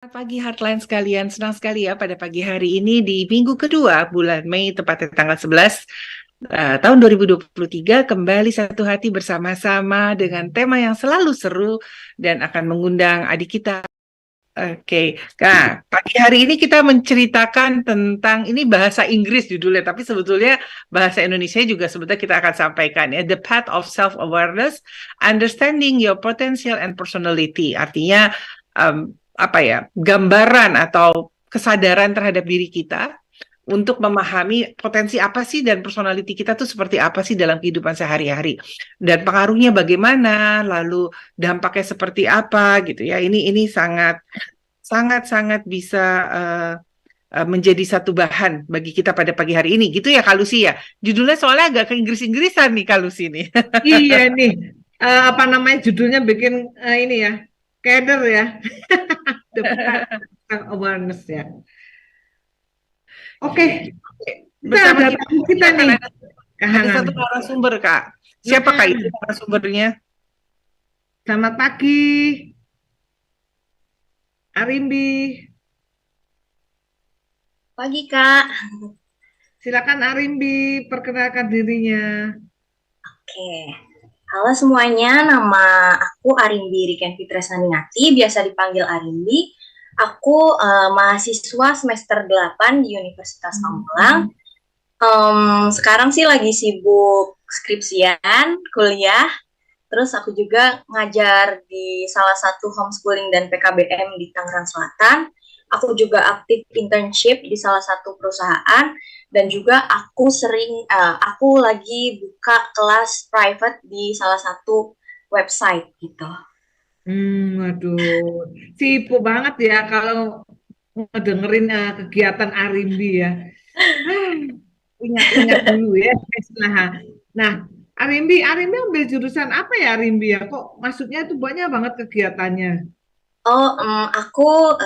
Selamat pagi Heartline sekalian, senang sekali ya pada pagi hari ini di minggu kedua bulan Mei, tepatnya tanggal 11 tahun 2023, kembali satu hati bersama-sama dengan tema yang selalu seru dan akan mengundang adik kita. Oke, nah pagi hari ini kita menceritakan tentang, ini bahasa Inggris judulnya, tapi sebetulnya bahasa Indonesia juga sebetulnya kita akan sampaikan ya, The Path of Self-Awareness, Understanding Your Potential and Personality. Artinya apa ya, gambaran atau kesadaran terhadap diri kita untuk memahami potensi apa sih dan personality kita tuh seperti apa sih dalam kehidupan sehari-hari dan pengaruhnya bagaimana, lalu dampaknya seperti apa gitu ya. Ini sangat sangat sangat bisa menjadi satu bahan bagi kita pada pagi hari ini gitu ya Kak Lucy ya. Judulnya soalnya agak ke Inggris-Inggrisan nih Kak Lucy nih. Iya nih, apa namanya judulnya bikin ini ya, keder ya, The Path of Awareness ya. Oke, kita Bersama ada kita tamu ini kita akan nih, ada Kahangan. satu narasumber Kak. Siapa Kak itu Mm-mm. narasumbernya? Selamat pagi, Arimbi. Pagi, Kak. Silakan Arimbi, perkenalkan dirinya. Oke. Halo semuanya, nama aku Arimbi Riken Fitresnaninati, biasa dipanggil Arimbi. Aku mahasiswa semester 8 di Universitas Pamulang. Sekarang sih lagi sibuk skripsian, kuliah. Terus aku juga ngajar di salah satu homeschooling dan PKBM di Tangerang Selatan. Aku juga aktif internship di salah satu perusahaan dan juga aku lagi buka kelas private di salah satu website gitu. Waduh, sibuk banget ya kalau ngedengerin kegiatan Arimbi ya. Ah, ingat-ingat dulu ya. Nah, nah, Arimbi ambil jurusan apa ya Arimbi ya? Kok maksudnya itu banyak banget kegiatannya? Aku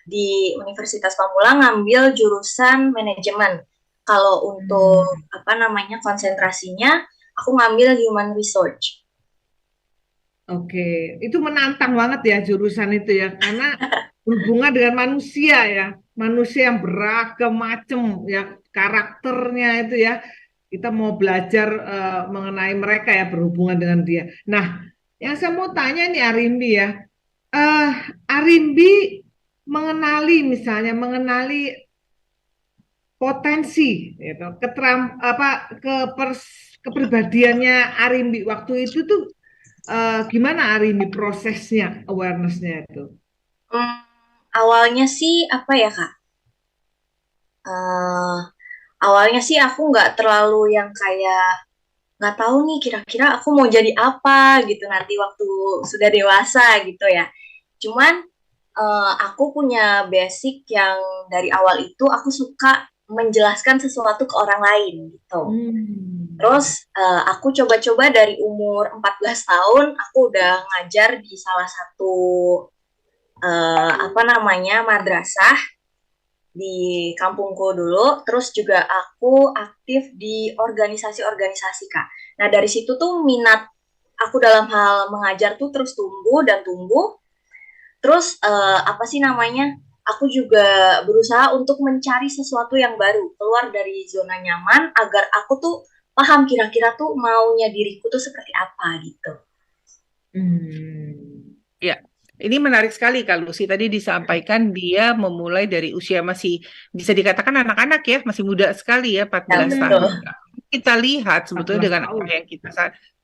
di Universitas Pamulang ngambil jurusan manajemen. Kalau untuk Hmm, apa namanya konsentrasinya, aku ngambil human research. oke, itu menantang banget ya jurusan itu ya, karena berhubungan dengan manusia ya, manusia yang beragam macam ya karakternya itu ya. Kita mau belajar mengenai mereka ya berhubungan dengan dia. Nah, yang saya mau tanya nih Arimbi ya, eh Arimbi mengenali potensi gitu, kepribadiannya Arimbi waktu itu tuh gimana Arimbi prosesnya awarenessnya itu. Hmm, Awalnya sih apa ya Kak? Eh, Awalnya sih aku nggak terlalu yang kayak nggak tahu nih kira-kira aku mau jadi apa gitu nanti waktu sudah dewasa gitu ya. Cuman aku punya basic yang dari awal itu aku suka menjelaskan sesuatu ke orang lain gitu. Hmm. Terus aku coba-coba dari umur 14 tahun aku udah ngajar di salah satu apa namanya madrasah di kampungku dulu. Terus juga aku aktif di organisasi-organisasi Kak. Nah dari situ tuh minat aku dalam hal mengajar tuh terus tumbuh dan tumbuh. Terus apa sih namanya? Aku juga berusaha untuk mencari sesuatu yang baru, keluar dari zona nyaman agar aku tuh paham kira-kira tuh maunya diriku tuh seperti apa gitu. Hmm. Ya, ini menarik sekali Kak Lucy. Tadi disampaikan dia memulai dari usia masih bisa dikatakan anak-anak ya, masih muda sekali ya, Ya 14 betul. tahun. Kita lihat sebetulnya 14 dengan apa tahun. yang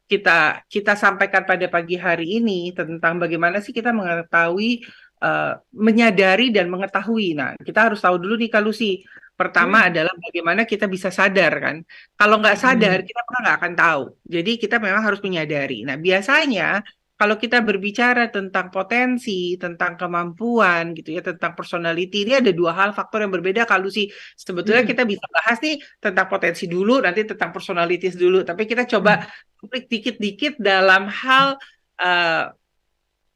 kita kita sampaikan pada pagi hari ini tentang bagaimana sih kita mengetahui, eh, menyadari dan mengetahui. Nah, kita harus tahu dulu nih Kak Lucy. Pertama Hmm. adalah bagaimana kita bisa sadar kan. Kalau nggak sadar, Hmm. kita pernah nggak akan tahu. Jadi kita memang harus menyadari. Nah, biasanya kalau kita berbicara tentang potensi, tentang kemampuan gitu ya, tentang personality, ini ada dua hal faktor yang berbeda. Kalau sih sebetulnya Hmm. kita bisa bahas nih tentang potensi dulu, nanti tentang personalities dulu. Tapi kita coba Hmm. klik dikit-dikit dalam hal eh,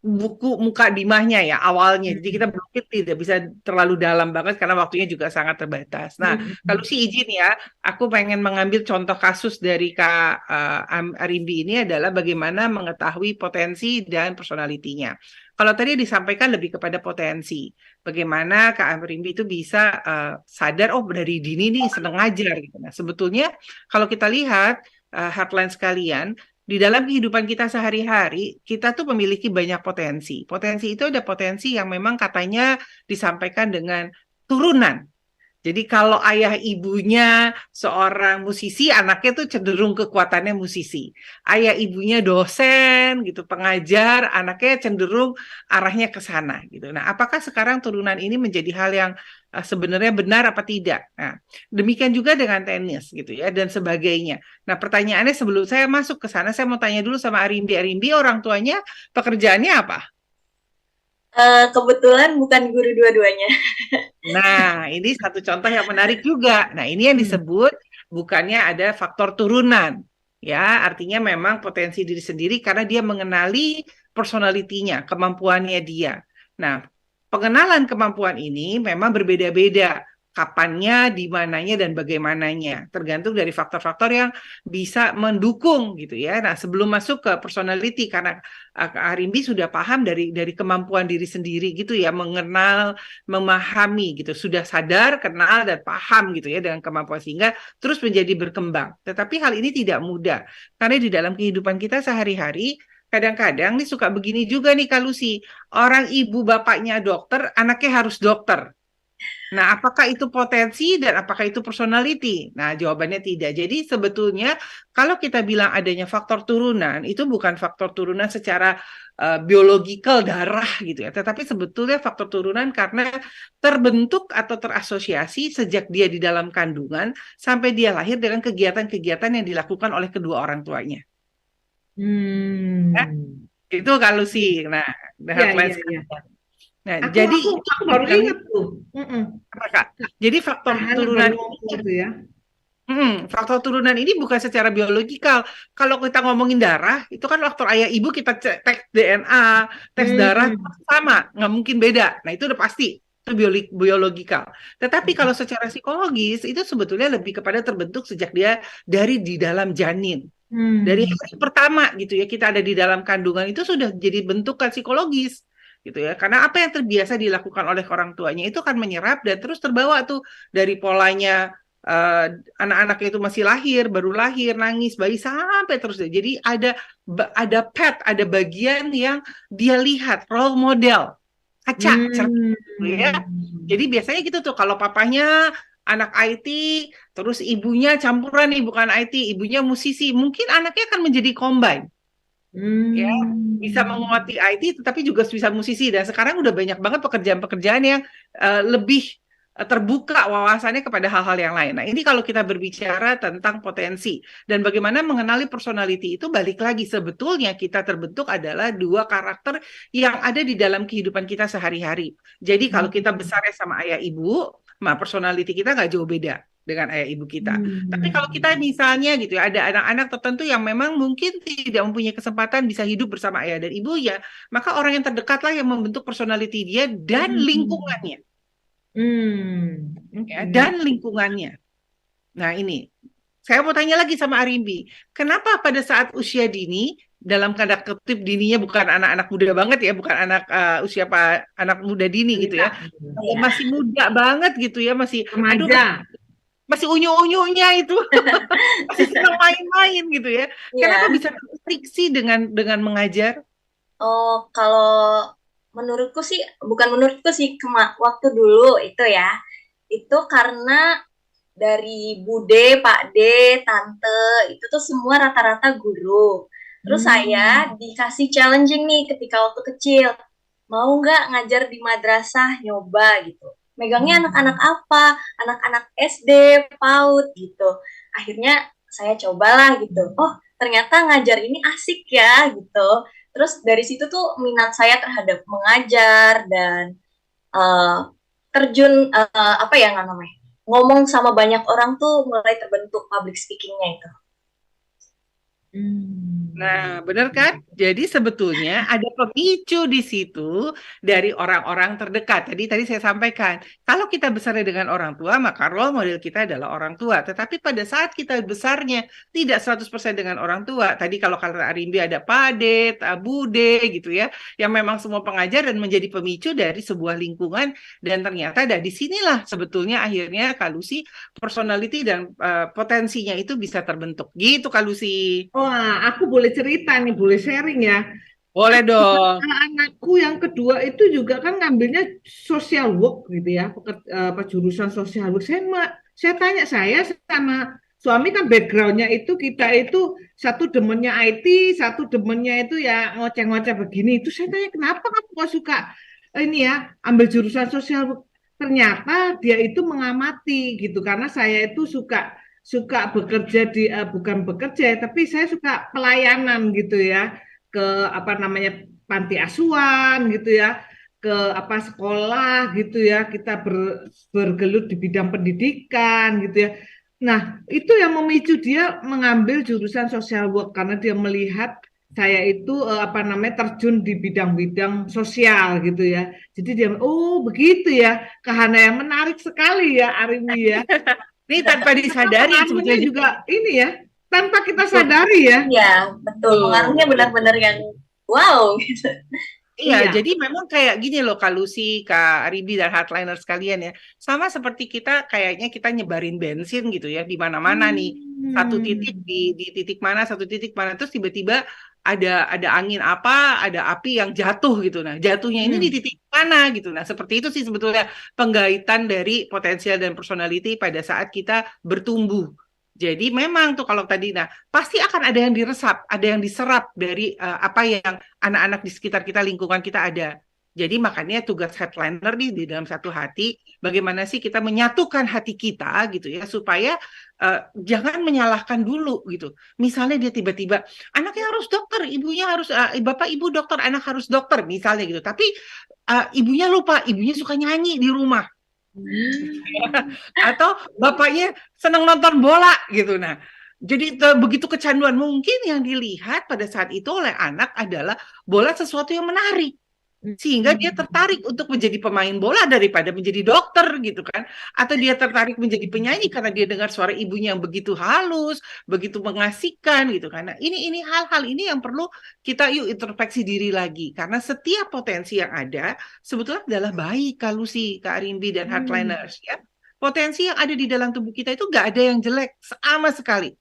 buku muka dimahnya ya awalnya. Jadi kita Hmm. belum tidak bisa terlalu dalam banget karena waktunya juga sangat terbatas. Nah, Hmm. kalau Hmm. sih izin ya, aku pengen mengambil contoh kasus dari Kak Arimbi ini adalah bagaimana mengetahui potensi dan personalitinya. Kalau tadi disampaikan lebih kepada potensi, bagaimana Kak Arimbi itu bisa sadar, oh dari dini nih seneng ngajar gitu. Nah, sebetulnya kalau kita lihat headline sekalian, di dalam kehidupan kita sehari-hari, kita tuh memiliki banyak potensi. Potensi itu ada potensi yang memang katanya disampaikan dengan turunan. Jadi kalau ayah ibunya seorang musisi, anaknya tuh cenderung kekuatannya musisi. Ayah ibunya dosen gitu, pengajar, anaknya cenderung arahnya ke sana gitu. Nah, apakah sekarang turunan ini menjadi hal yang sebenarnya benar apa tidak? Nah, demikian juga dengan tenis gitu ya dan sebagainya. Nah, pertanyaannya sebelum saya masuk ke sana, saya mau tanya dulu sama Arimbi. Arimbi orang tuanya pekerjaannya apa? Kebetulan bukan guru dua-duanya. Nah, ini satu contoh yang menarik juga. Nah, ini yang Hmm. disebut bukannya ada faktor turunan. Ya, artinya memang potensi diri sendiri karena dia mengenali personalitinya, kemampuannya dia. Nah, pengenalan kemampuan ini memang berbeda-beda. Kapannya, di mananya, dan bagaimananya. Tergantung dari faktor-faktor yang bisa mendukung gitu ya. Nah, sebelum masuk ke personality, karena Kak Arimbi sudah paham dari kemampuan diri sendiri gitu ya, mengenal memahami gitu, sudah sadar, kenal dan paham gitu ya dengan kemampuan sehingga terus menjadi berkembang. Tetapi hal ini tidak mudah karena di dalam kehidupan kita sehari-hari kadang-kadang nih suka begini juga nih Kak Lucy, orang ibu bapaknya dokter, anaknya harus dokter. Nah, apakah itu potensi dan apakah itu personality? Nah, jawabannya tidak. Jadi sebetulnya kalau kita bilang adanya faktor turunan, itu bukan faktor turunan secara biologikal darah gitu ya, tetapi sebetulnya faktor turunan karena terbentuk atau terasosiasi sejak dia di dalam kandungan sampai dia lahir dengan kegiatan-kegiatan yang dilakukan oleh kedua orang tuanya. Ya, Hmm. itu kalau sih. Nah, Ya, headline ya, ya. sekarang. Nah, Aku jadi aku itu aku baru sebenarnya ingat tuh. Mm-mm. apa, Kak? Jadi faktor Anak turunan baru ini ngomong itu ya. faktor turunan ini bukan secara biologikal. Kalau kita ngomongin darah, itu kan faktor ayah ibu kita tes DNA, tes darah Hmm. sama, nggak mungkin beda. Nah itu udah pasti itu biologikal. Tetapi kalau secara psikologis itu sebetulnya lebih kepada terbentuk sejak dia dari di dalam janin. Dari Hmm. hari pertama gitu ya kita ada di dalam kandungan itu sudah jadi bentukan psikologis gitu ya. Karena apa yang terbiasa dilakukan oleh orang tuanya itu akan menyerap dan terus terbawa tuh dari polanya eh, anak-anaknya itu masih lahir, baru lahir, nangis, bayi sampai terus. Jadi ada pet, ada bagian yang dia lihat role model, kaca, cermin Hmm. gitu ya. Jadi biasanya gitu tuh kalau papanya anak IT, terus ibunya campuran nih bukan IT, ibunya musisi, mungkin anaknya akan menjadi combine ya, bisa Hmm. menguasai IT tetapi juga bisa musisi dan sekarang udah banyak banget pekerjaan-pekerjaan yang lebih terbuka wawasannya kepada hal-hal yang lain. Nah, ini kalau kita berbicara tentang potensi dan bagaimana mengenali personality itu balik lagi sebetulnya kita terbentuk adalah dua karakter yang ada di dalam kehidupan kita sehari-hari. Jadi kalau kita besarnya sama ayah ibu, nah personality kita nggak jauh beda dengan ayah ibu kita. Tapi kalau kita Hmm. misalnya gitu ya, ada anak-anak tertentu yang memang mungkin tidak mempunyai kesempatan bisa hidup bersama ayah dan ibu ya, maka orang yang terdekatlah yang membentuk personality dia dan Hmm. lingkungannya, Hmm. ya, Oke. dan lingkungannya. Nah ini, saya mau tanya lagi sama Arimbi, kenapa pada saat usia dini, dalam tanda kutip dininya bukan anak-anak muda banget ya, bukan anak usia anak muda dini gitu Balita. ya, Iya. masih muda banget gitu ya, masih, aduh Remaja. masih unyu-unyunya itu. Masih senang main-main gitu ya. Kenapa Iya. bisa terfriksi dengan mengajar? Oh, kalau menurutku sih, bukan menurutku sih, waktu dulu itu ya, itu karena dari Bude, Pak D, Tante, itu tuh semua rata-rata guru. Terus Hmm. saya dikasih challenging nih ketika waktu kecil. Mau nggak ngajar di madrasah, nyoba gitu. Megangnya anak-anak Hmm. apa? Anak-anak SD, PAUD gitu. Akhirnya saya cobalah gitu. Oh, ternyata ngajar ini asik ya gitu. Terus dari situ tuh minat saya terhadap mengajar dan uh, terjun apa ya namanya, ngomong sama banyak orang tuh mulai terbentuk public speakingnya itu. Nah, benar kan? Jadi sebetulnya ada pemicu di situ dari orang-orang terdekat. Tadi saya sampaikan, kalau kita besarnya dengan orang tua, maka role model kita adalah orang tua. Tetapi pada saat kita besarnya tidak 100% dengan orang tua. Tadi kalau kata Arimbi ada Pade, Bude gitu ya, yang memang semua pengajar dan menjadi pemicu dari sebuah lingkungan dan ternyata dari sinilah sebetulnya akhirnya Kalusi personality dan potensinya itu bisa terbentuk. Gitu Kalusi. Wah, aku boleh cerita nih, boleh sharing ya. Boleh dong. Anakku yang kedua itu juga kan ngambilnya social work gitu ya, apa jurusan social work. Saya tanya saya sama suami kan backgroundnya itu kita itu satu demennya IT, satu demennya itu ya ngoceh-ngoceh begini. Itu saya tanya kenapa kamu kok suka ini ya ambil jurusan social work? Ternyata dia itu mengamati gitu karena saya itu suka suka bekerja di bukan bekerja tapi saya suka pelayanan gitu ya ke apa namanya panti asuhan gitu ya, ke apa sekolah gitu ya, kita bergelut di bidang pendidikan gitu ya. Nah, itu yang memicu dia mengambil jurusan social work karena dia melihat saya itu apa namanya terjun di bidang-bidang sosial gitu ya. Jadi dia, oh begitu ya, Kahana yang menarik sekali ya Arimi ya. Ini tanpa disadari Pengaruhnya sebetulnya juga ini ya, tanpa kita betul. sadari ya. Iya, betul. Pengaruhnya benar-benar yang wow gitu. Iya, Iya. jadi memang kayak gini loh Kak Lucy, Kak Ribi dan hardliner sekalian ya. Sama seperti kita kayaknya kita nyebarin bensin gitu ya di mana-mana nih. Satu titik Hmm. di titik mana, satu titik mana terus tiba-tiba ada angin apa, ada api yang jatuh gitu. Nah, jatuhnya ini di Hmm. titik mana gitu. Nah, seperti itu sih sebetulnya penggaitan dari potensial dan personality pada saat kita bertumbuh. Jadi memang tuh kalau tadi, nah pasti akan ada yang diresap, ada yang diserap dari apa yang anak-anak di sekitar kita, lingkungan kita ada. Jadi makanya tugas headliner di dalam satu hati, bagaimana sih kita menyatukan hati kita gitu ya, supaya jangan menyalahkan dulu gitu. Misalnya dia tiba-tiba, anaknya harus dokter, ibunya harus, bapak ibu dokter, anak harus dokter misalnya gitu. Tapi ibunya lupa, ibunya suka nyanyi di rumah. Hmm. Atau bapaknya senang nonton bola gitu. Nah, jadi begitu kecanduan mungkin yang dilihat pada saat itu oleh anak adalah bola sesuatu yang menarik. Sehingga dia tertarik untuk menjadi pemain bola daripada menjadi dokter gitu kan. Atau dia tertarik menjadi penyanyi karena dia dengar suara ibunya yang begitu halus, begitu mengasihkan gitu kan. Nah, ini hal-hal ini yang perlu kita yuk introspeksi diri lagi karena setiap potensi yang ada sebetulnya adalah baik Kak Lucy, Kak Arimbi dan Hmm. Hardliners ya. Potensi yang ada di dalam tubuh kita itu nggak ada yang jelek sama sekali.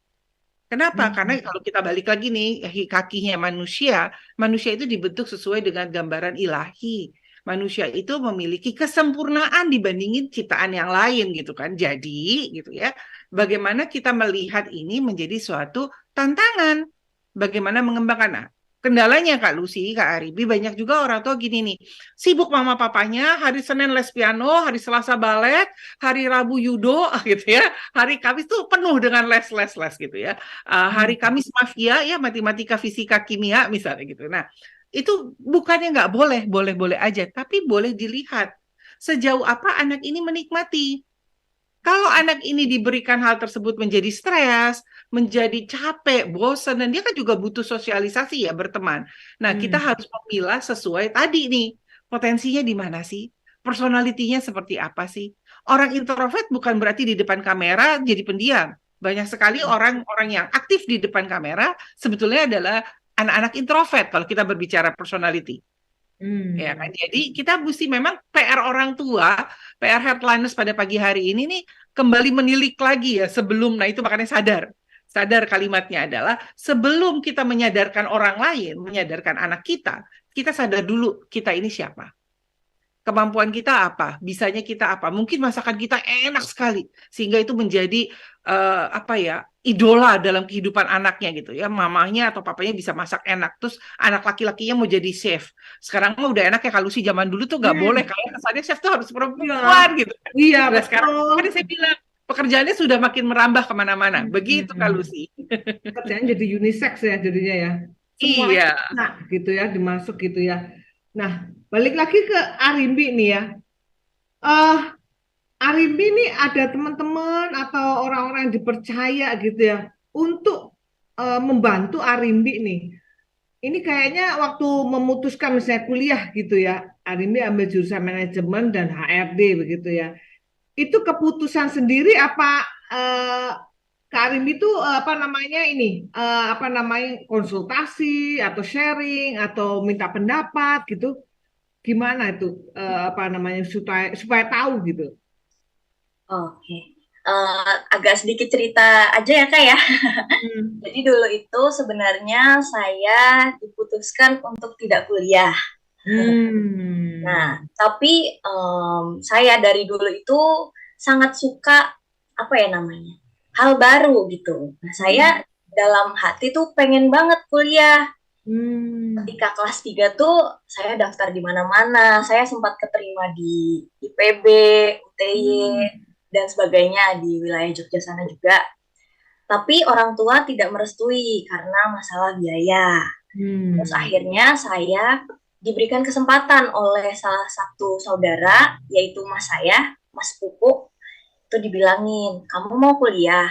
Kenapa? Karena Hmm. kalau kita balik lagi nih, kakinya manusia, manusia itu dibentuk sesuai dengan gambaran ilahi. Manusia itu memiliki kesempurnaan dibandingin ciptaan yang lain gitu kan. Jadi gitu ya, bagaimana kita melihat ini menjadi suatu tantangan. Bagaimana mengembangkan. Nah, kendalanya Kak Lucy, Kak Aribi, banyak juga orang tua gini nih, sibuk mama papanya, hari Senin les piano, hari Selasa balet, hari Rabu judo gitu ya, hari Kamis tuh penuh dengan les-les gitu ya. Hari Kamis mafia ya matematika, fisika, kimia misalnya gitu. Nah, itu bukannya nggak boleh, boleh-boleh aja, tapi boleh dilihat sejauh apa anak ini menikmati. Kalau anak ini diberikan hal tersebut menjadi stres, menjadi capek, bosan, dan dia kan juga butuh sosialisasi ya, berteman. Nah, kita Hmm. harus memilah sesuai tadi nih, potensinya di mana sih? Personalitinya seperti apa sih? Orang introvert bukan berarti di depan kamera jadi pendiam. Banyak sekali orang-orang yang aktif di depan kamera sebetulnya adalah anak-anak introvert kalau kita berbicara personality. Ya kan? Hmm. Jadi kita mesti memang PR orang tua, PR headliners pada pagi hari ini nih kembali menilik lagi ya sebelum, nah itu makanya sadar. Sadar kalimatnya adalah sebelum kita menyadarkan orang lain, menyadarkan anak kita sadar dulu kita ini siapa. Kemampuan kita apa, bisanya kita apa. Mungkin masakan kita enak sekali sehingga itu menjadi apa ya, idola dalam kehidupan anaknya gitu ya. Mamanya atau papanya bisa masak enak, terus anak laki-lakinya mau jadi chef. Sekarang mah udah enak ya, kalau si zaman dulu tuh nggak boleh, Hmm. kalau kesannya chef tuh harus Iya, perempuan gitu. iya Nah sekarang betul. tadi saya bilang pekerjaannya sudah makin merambah kemana-mana. Begitu Hmm. kalau sih. Kerjaan jadi unisex ya jadinya ya. Semuanya Iya. bisa gitu ya, dimasuk gitu ya. Nah, balik lagi ke Arimbi nih ya. Eh, Arimbi nih ada teman-teman atau orang-orang yang dipercaya gitu ya untuk membantu Arimbi nih. Ini kayaknya waktu memutuskan misalnya kuliah gitu ya, Arimbi ambil jurusan manajemen dan HRD begitu ya. Itu keputusan sendiri apa Kak Arimbi itu apa namanya ini apa namanya konsultasi atau sharing atau minta pendapat gitu? Gimana itu apa namanya supaya tahu gitu? Oke. Agak sedikit cerita aja ya Kak ya. Hmm. Jadi dulu itu sebenarnya saya diputuskan untuk tidak kuliah. Nah, Hmm. tapi saya dari dulu itu sangat suka apa ya namanya hal baru gitu. Nah, saya dalam hati tuh pengen banget kuliah. Hmm. Ketika kelas 3 tuh saya daftar di mana-mana. Saya sempat keterima di IPB, UTY, Hmm. dan sebagainya di wilayah Jogja sana juga. Tapi orang tua tidak merestui karena masalah biaya. Terus Hmm. akhirnya saya diberikan kesempatan oleh salah satu saudara, yaitu mas saya, mas Pupu, itu dibilangin, kamu mau kuliah?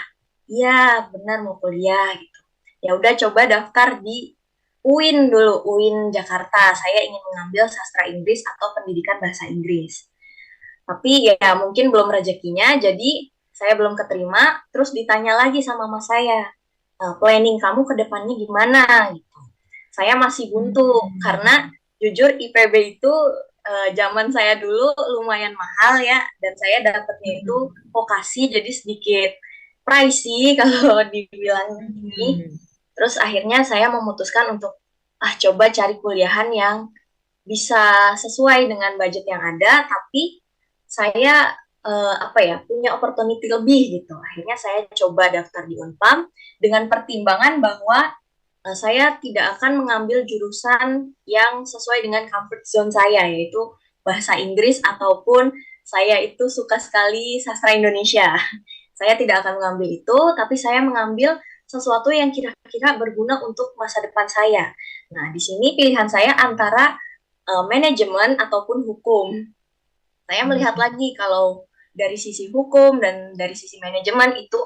Iya, benar mau kuliah gitu. Ya udah coba daftar di UIN dulu, UIN Jakarta. Saya ingin mengambil sastra Inggris atau pendidikan bahasa Inggris. Tapi ya mungkin belum rezekinya, jadi saya belum keterima. Terus ditanya lagi sama mas saya, planning kamu ke depannya gimana? Gitu. Saya masih buntu karena Hmm. jujur IPB itu zaman saya dulu lumayan mahal ya, dan saya dapatnya itu Hmm. vokasi jadi sedikit pricey kalau dibilang ini. Hmm. Terus akhirnya saya memutuskan untuk coba cari kuliahan yang bisa sesuai dengan budget yang ada, tapi saya apa ya punya opportunity lebih gitu. Akhirnya saya coba daftar di Unpam dengan pertimbangan bahwa saya tidak akan mengambil jurusan yang sesuai dengan comfort zone saya, yaitu bahasa Inggris ataupun saya itu suka sekali sastra Indonesia. Saya tidak akan mengambil itu, tapi saya mengambil sesuatu yang kira-kira berguna untuk masa depan saya. Nah, di sini pilihan saya antara manajemen ataupun hukum. Saya melihat lagi kalau dari sisi hukum dan dari sisi manajemen itu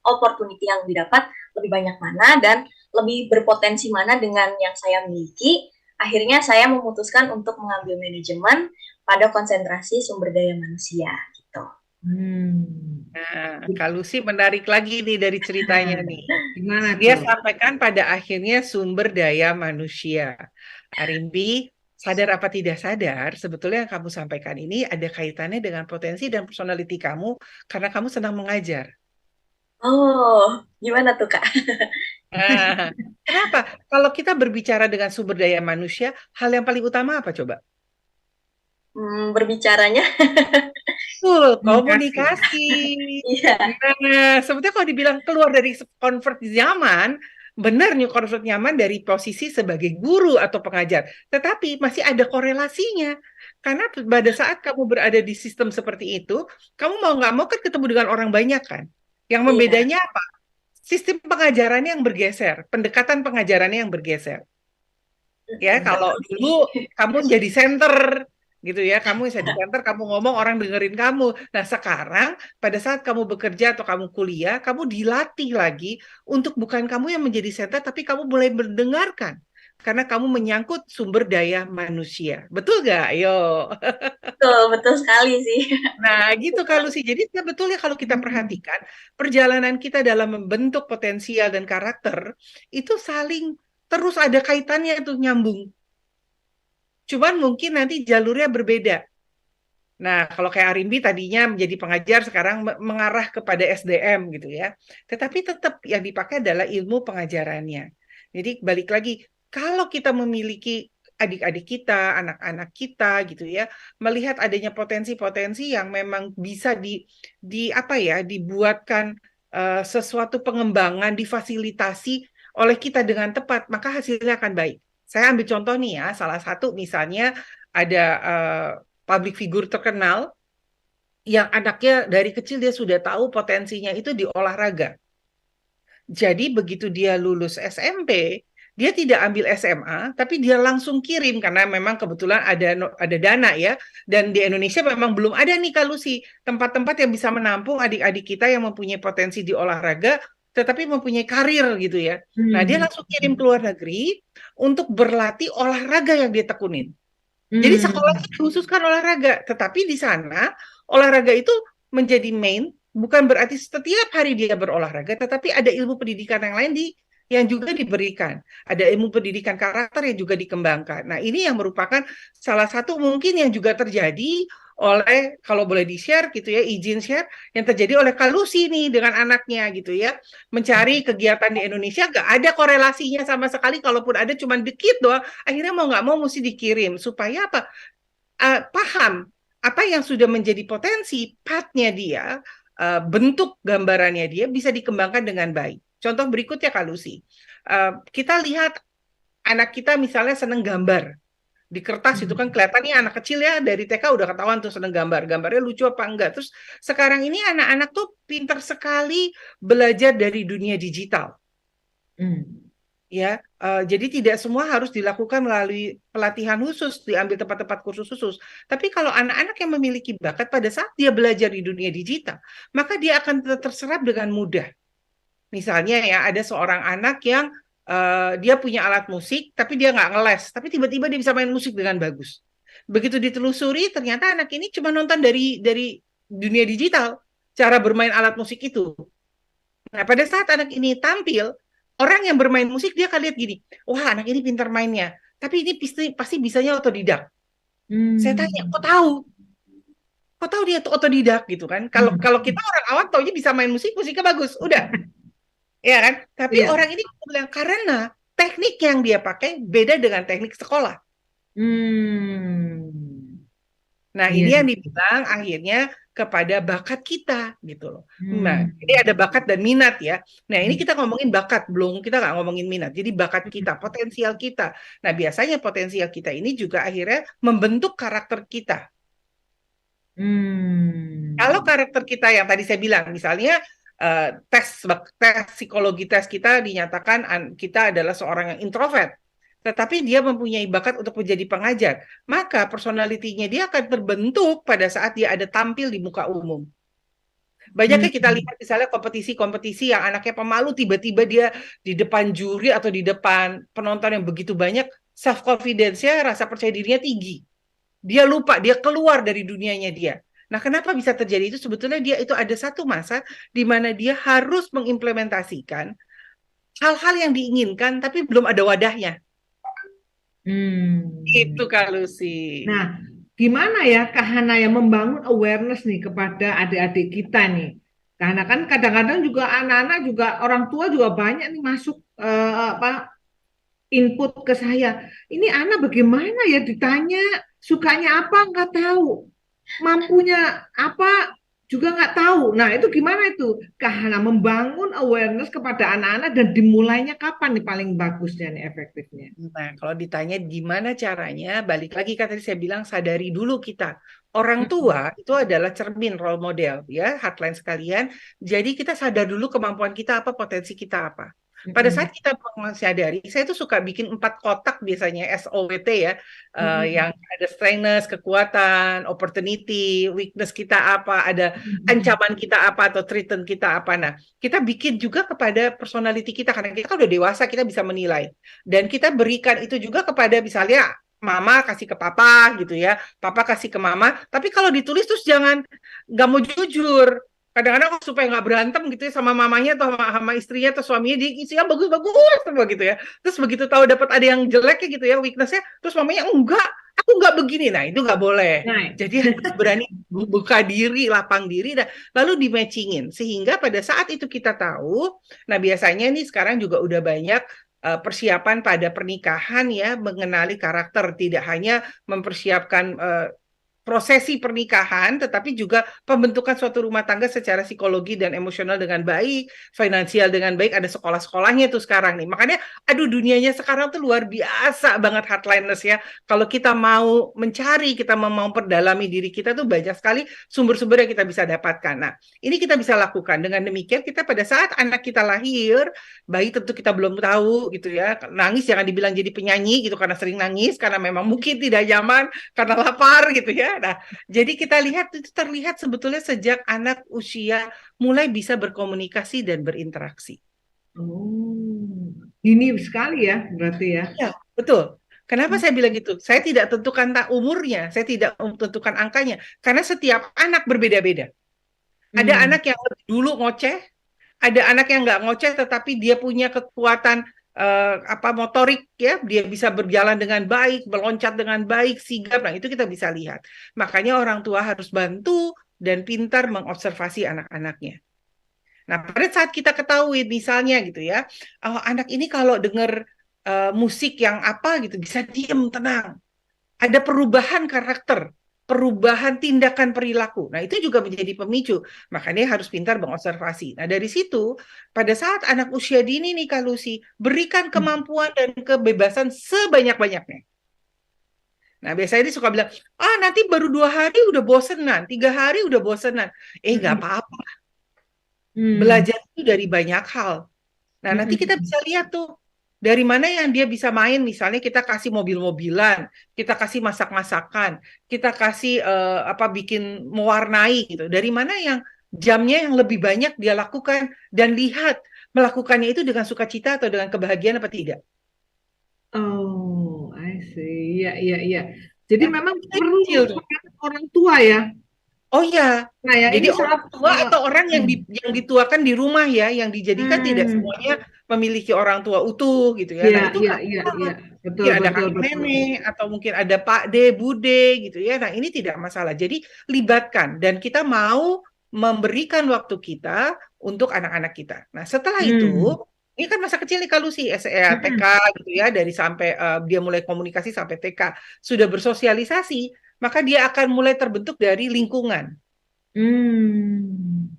opportunity yang didapat lebih banyak mana dan lebih berpotensi mana dengan yang saya miliki. Akhirnya saya memutuskan untuk mengambil manajemen pada konsentrasi sumber daya manusia gitu. Hmm. Nah, Kak Lucy menarik lagi nih dari ceritanya nih. Gimana Dia tuh? sampaikan pada akhirnya sumber daya manusia. Arimbi, sadar apa tidak sadar, sebetulnya yang kamu sampaikan ini ada kaitannya dengan potensi dan personality kamu karena kamu senang mengajar. Oh, gimana tuh Kak? Nah, kenapa? Kalau kita berbicara dengan sumber daya manusia, hal yang paling utama apa coba? Berbicaranya, Betul, Komunikasi. komunikasi. iya, Nah, sebetulnya kalau dibilang keluar dari comfort zaman, benar nih comfort nyaman dari posisi sebagai guru atau pengajar. Tetapi masih ada korelasinya. Karena pada saat kamu berada di sistem seperti itu, kamu mau nggak mau kan ketemu dengan orang banyak kan. Yang iya, membedanya apa? Sistem pengajarannya yang bergeser, pendekatan pengajarannya yang bergeser. Ya, kalau betul dulu sih. kamu jadi center gitu ya, kamu bisa di center, kamu ngomong orang dengerin kamu. Nah, sekarang pada saat kamu bekerja atau kamu kuliah, kamu dilatih lagi untuk bukan kamu yang menjadi center, tapi kamu mulai mendengarkan. Karena kamu menyangkut sumber daya manusia. Betul gak? Ayo. Betul, betul sekali sih. Nah, gitu kalau sih. Jadi sebetulnya kalau kita perhatikan, perjalanan kita dalam membentuk potensial dan karakter, itu saling terus ada kaitannya itu nyambung. Cuman mungkin nanti jalurnya berbeda. Nah, kalau kayak Arimbi tadinya menjadi pengajar, sekarang mengarah kepada SDM gitu ya. Tetapi tetap yang dipakai adalah ilmu pengajarannya. Jadi balik lagi, kalau kita memiliki adik-adik kita, anak-anak kita gitu ya, melihat adanya potensi-potensi yang memang bisa di apa ya, dibuatkan sesuatu pengembangan, difasilitasi oleh kita dengan tepat, maka hasilnya akan baik. Saya ambil contoh nih ya, salah satu misalnya ada public figure terkenal yang anaknya dari kecil dia sudah tahu potensinya itu di olahraga. Jadi begitu dia lulus SMP, dia tidak ambil SMA, tapi dia langsung kirim karena memang kebetulan ada dana ya. Dan di Indonesia memang belum ada nih Kak Lucy, tempat-tempat yang bisa menampung adik-adik kita yang mempunyai potensi di olahraga tetapi mempunyai karir gitu ya. Nah, dia Hmm. langsung kirim ke luar negeri untuk berlatih olahraga yang dia tekunin. Jadi Hmm. sekolahnya dikhususkan olahraga, tetapi di sana olahraga itu menjadi main, bukan berarti setiap hari dia berolahraga, tetapi ada ilmu pendidikan yang lain yang juga diberikan. Ada ilmu pendidikan karakter yang juga dikembangkan. Nah, ini yang merupakan salah satu mungkin yang juga terjadi oleh, kalau boleh di-share gitu ya, izin share, yang terjadi oleh Kak Lucy nih dengan anaknya gitu ya. Mencari kegiatan di Indonesia, gak ada korelasinya sama sekali, kalaupun ada cuma dikit doang, akhirnya mau nggak mau mesti dikirim. Supaya apa? Paham apa yang sudah menjadi potensi pathnya dia, bentuk gambarannya dia bisa dikembangkan dengan baik. Contoh berikutnya Kak Lucy, kita lihat anak kita misalnya seneng gambar di kertas, itu kan kelihatannya anak kecil ya, dari TK udah ketahuan tuh seneng gambar, gambarnya lucu apa enggak. Terus sekarang ini anak-anak tuh pinter sekali belajar dari dunia digital. Ya, jadi tidak semua harus dilakukan melalui pelatihan khusus, diambil tempat-tempat kursus khusus. Tapi kalau anak-anak yang memiliki bakat pada saat dia belajar di dunia digital, maka dia akan terserap dengan mudah. Misalnya ya, ada seorang anak yang dia punya alat musik, tapi dia nggak ngeles, tapi tiba-tiba dia bisa main musik dengan bagus. Begitu ditelusuri, ternyata anak ini cuma nonton dari dunia digital, cara bermain alat musik itu. Nah, pada saat anak ini tampil, orang yang bermain musik dia akan lihat gini, wah anak ini pintar mainnya, tapi ini pasti bisanya otodidak. Saya tanya, kok tahu? Kok tahu dia tuh otodidak gitu kan? Kalau kita orang awam taunya bisa main musik, musiknya bagus, udah, ya kan? Tapi Iya. orang ini bilang karena teknik yang dia pakai beda dengan teknik sekolah. Nah, Iya. ini yang dibilang akhirnya kepada bakat kita gitu loh. Nah, ini ada bakat dan minat ya. Nah, ini kita ngomongin bakat, belum kita nggak ngomongin minat. Jadi bakat kita, potensial kita. Nah, biasanya potensial kita ini juga akhirnya membentuk karakter kita. Kalau karakter kita yang tadi saya bilang, misalnya tes psikologi tes kita dinyatakan kita adalah seorang yang introvert, tetapi dia mempunyai bakat untuk menjadi pengajar, maka personalitinya dia akan terbentuk pada saat dia ada tampil di muka umum. Banyaknya kita lihat misalnya kompetisi-kompetisi yang anaknya pemalu, tiba-tiba dia di depan juri atau di depan penonton yang begitu banyak, self confidence-nya, rasa percaya dirinya tinggi. Dia lupa, dia keluar dari dunianya dia. Nah, kenapa bisa terjadi itu? Sebetulnya dia itu ada satu masa di mana dia harus mengimplementasikan hal-hal yang diinginkan, tapi belum ada wadahnya. Itu Kak Lucy. Nah, gimana ya Kak Hana yang membangun awareness nih kepada adik-adik kita nih? Karena kan kadang-kadang juga anak-anak juga orang tua juga banyak nih masuk input ke saya. Ini anak bagaimana ya ditanya sukanya apa nggak tahu, mampunya apa juga nggak tahu. Nah itu gimana itu karena membangun awareness kepada anak-anak dan dimulainya kapan nih paling bagusnya nih efektifnya? Nah, kalau ditanya gimana caranya, balik lagi kan tadi saya bilang sadari dulu kita. Orang tua itu adalah cermin role model ya, hardline sekalian. Jadi kita sadar dulu kemampuan kita apa, potensi kita apa. Pada saat kita menyadari, saya tuh suka bikin 4 kotak biasanya SOWT ya, yang ada strengths, kekuatan, opportunity, weakness kita apa, ada ancaman kita apa atau threaten kita apa. Nah, kita bikin juga kepada personality kita karena kita kan udah dewasa, kita bisa menilai. Dan kita berikan itu juga kepada misalnya mama kasih ke papa gitu ya, papa kasih ke mama. Tapi kalau ditulis terus jangan nggak mau jujur. Kadang-kadang supaya nggak berantem gitu ya sama mamanya atau sama istrinya atau suaminya, dia isi yang bagus-bagus semua gitu ya. Terus begitu tahu dapat ada yang jeleknya gitu ya, weaknessnya, terus mamanya enggak, aku nggak begini. Nah itu nggak boleh. Nah, Jadi harus berani buka diri, lapang diri, dan lalu di matchingin sehingga pada saat itu kita tahu. Nah biasanya nih sekarang juga udah banyak persiapan pada pernikahan ya, mengenali karakter, tidak hanya mempersiapkan prosesi pernikahan, tetapi juga pembentukan suatu rumah tangga secara psikologi dan emosional dengan baik, finansial dengan baik, ada sekolah-sekolahnya tuh sekarang nih. Makanya, aduh dunianya sekarang tuh luar biasa banget hardliners ya. Kalau kita mau mencari, kita mau perdalami diri kita tuh banyak sekali sumber-sumber yang kita bisa dapatkan. Nah, ini kita bisa lakukan. Dengan demikian kita pada saat anak kita lahir, bayi tentu kita belum tahu gitu ya, nangis jangan dibilang jadi penyanyi gitu karena sering nangis, karena memang mungkin tidak nyaman, karena lapar gitu ya. Nah, jadi kita lihat itu terlihat sebetulnya sejak anak usia mulai bisa berkomunikasi dan berinteraksi. Oh, dini sekali ya berarti ya. Ya, betul. Kenapa saya bilang gitu? Saya tidak tentukan umurnya, saya tidak tentukan angkanya, karena setiap anak berbeda-beda. Ada Hmm. anak yang lebih dulu ngoceh, ada anak yang nggak ngoceh tetapi dia punya kekuatan motorik ya, dia bisa berjalan dengan baik, meloncat dengan baik, sigap. Nah, itu kita bisa lihat. Makanya orang tua harus bantu dan pintar mengobservasi anak-anaknya. Nah, pada saat kita ketahui misalnya gitu ya, anak ini kalau dengar musik yang apa gitu bisa diem tenang. Ada perubahan karakter, perubahan tindakan perilaku. Nah, itu juga menjadi pemicu. Makanya harus pintar mengobservasi. Nah, dari situ, pada saat anak usia dini nih, Kak Lucy, berikan kemampuan dan kebebasan sebanyak-banyaknya. Nah, biasanya dia suka bilang, nanti baru 2 hari udah bosenan, 3 hari udah bosenan. Nggak Hmm. apa-apa. Hmm. Belajar itu dari banyak hal. Nah, nanti kita Hmm. bisa lihat tuh dari mana yang dia bisa main. Misalnya kita kasih mobil-mobilan, kita kasih masak-masakan, kita kasih bikin mewarnai gitu. Dari mana yang jamnya yang lebih banyak dia lakukan dan lihat melakukannya itu dengan sukacita atau dengan kebahagiaan apa tidak. Oh, I see. Iya, iya, iya. Jadi Ya, memang itu yang perlu kecil tuh. peran orang tua ya. Oh ya, Nah ya jadi ini orang sangat. tua atau orang yang Hmm. yang dituakan di rumah ya, yang dijadikan tidak Hmm. semuanya memiliki orang tua utuh gitu ya. Iya, Nah, itu iya, nggak iya, apa-apa. iya. Betul, Mungkin ada betul, kakek betul. nenek atau mungkin ada Pak D, Bude gitu ya. Nah, ini tidak masalah. Jadi libatkan dan kita mau memberikan waktu kita untuk anak-anak kita. Nah, setelah itu Hmm. ini kan masa kecil nih kalau si TK Hmm. gitu ya, dari sampai dia mulai komunikasi sampai TK sudah bersosialisasi, maka dia akan mulai terbentuk dari lingkungan. Hmm.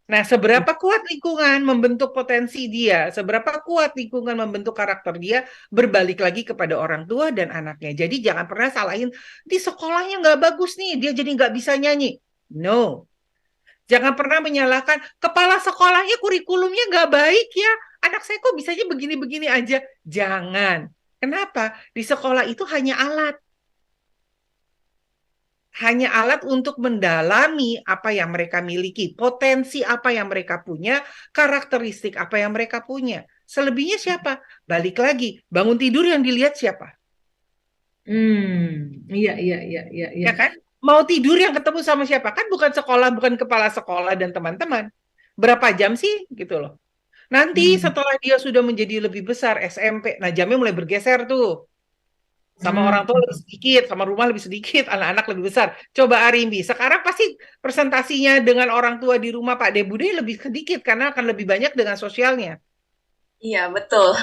Nah, seberapa kuat lingkungan membentuk potensi dia, seberapa kuat lingkungan membentuk karakter dia, berbalik lagi kepada orang tua dan anaknya. Jadi jangan pernah salahin, di sekolahnya nggak bagus nih, dia jadi nggak bisa nyanyi. No, jangan pernah menyalahkan, kepala sekolahnya kurikulumnya nggak baik ya, anak saya kok bisanya begini-begini aja. Jangan. Kenapa? Di sekolah itu hanya alat untuk mendalami apa yang mereka miliki, potensi apa yang mereka punya, karakteristik apa yang mereka punya. Selebihnya siapa? Balik lagi, bangun tidur yang dilihat siapa? Hmm. Iya, iya, iya, iya, iya. Ya kan? Mau tidur yang ketemu sama siapa? Kan bukan sekolah, bukan kepala sekolah dan teman-teman. Berapa jam sih gitu loh. Nanti Hmm. setelah dia sudah menjadi lebih besar SMP, nah jamnya mulai bergeser tuh. Sama orang tua lebih Hmm. sedikit, sama rumah lebih sedikit, anak-anak lebih besar. Coba Arimbi, sekarang pasti presentasinya dengan orang tua di rumah Pak De Bude lebih sedikit karena akan lebih banyak dengan sosialnya, Iya, betul.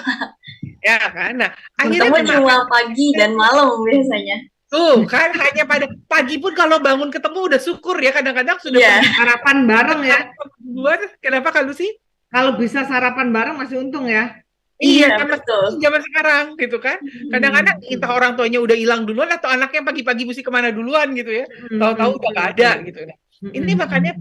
ya kan? Nah, akhirnya Bertemu memang cuma akan pagi dan malam biasanya. tuh kan hanya pada pagi pun kalau bangun ketemu udah syukur ya kadang-kadang sudah Iya, pergi Sarapan bareng ya. duluan. Kenapa kalau sih? Kalau bisa sarapan bareng masih untung ya. Iya, iya, zaman betul. zaman sekarang gitu kan. Kadang-kadang Hmm. entah orang tuanya udah hilang duluan atau anaknya pagi-pagi mesti kemana duluan gitu ya. Hmm. Tahu-tahu udah gak ada Hmm. gitu. Nah, ini Hmm. makanya